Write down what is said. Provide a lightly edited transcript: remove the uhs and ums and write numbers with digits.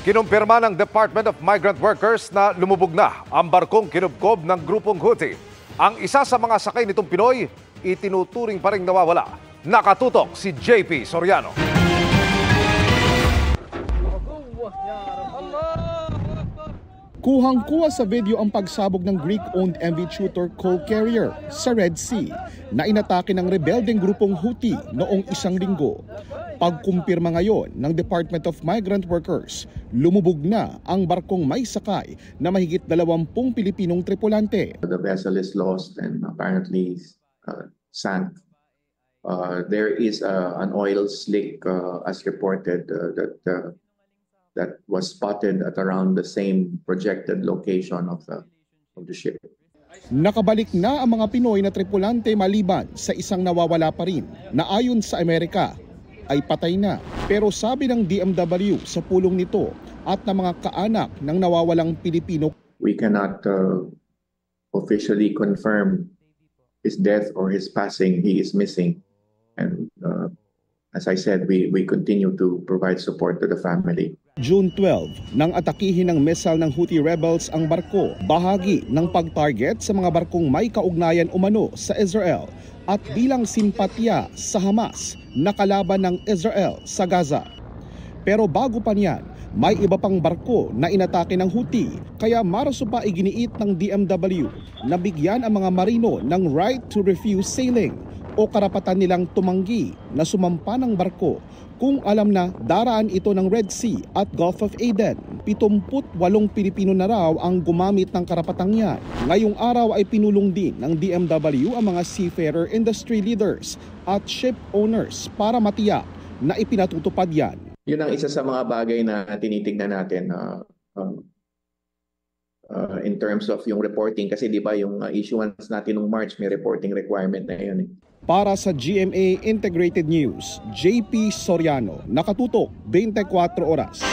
Kinumpirma ng Department of Migrant Workers na lumubog na ang barkong kinubkob ng grupong Houthi. Ang isa sa mga sakay nitong Pinoy, itinuturing pa ring nawawala. Nakatutok si JP Soriano. Kuhang-kuha sa video ang pagsabog ng Greek-owned MV Tutor coal carrier sa Red Sea na inatake ng rebeldeng grupong Houthi noong isang linggo. Pagkumpirma ngayon ng Department of Migrant Workers, lumubog na ang barkong may sakay na mahigit 20 Pilipinong tripulante. The vessel is lost and apparently sank. There is an oil slick as reported that was spotted at around the same projected location of the ship. Nakabalik na ang mga Pinoy na tripulante maliban sa isang nawawala pa rin na ayon sa Amerika ay patay na. Pero sabi ng DMW sa pulong nito at ng mga kaanak ng nawawalang Pilipino, we cannot officially confirm his death or his passing. He is missing. And as I said, we continue to provide support to the family. June 12, nang atakihin ng missile ng Houthi rebels ang barko, bahagi ng pag-target sa mga barkong may kaugnayan umano sa Israel at bilang simpatya sa Hamas na kalaban ng Israel sa Gaza. Pero bago pa niyan, may iba pang barko na inatake ng Houthi, kaya Marso pa iginiit ng DMW na bigyan ang mga marino ng right to refuse sailing o karapatan nilang tumanggi na sumampa ng barko kung alam na daraan ito ng Red Sea at Gulf of Aden. 78 Pilipino na raw ang gumamit ng karapatang yan. Ngayong araw ay pinulong din ng DMW ang mga seafarer industry leaders at ship owners para matiyak na ipinatutupad yan. Yun ang isa sa mga bagay na tinitignan natin in terms of yung reporting. Kasi di ba yung issuance natin noong March, may reporting requirement na yun. Para sa GMA Integrated News, JP Soriano, nakatutok 24 oras.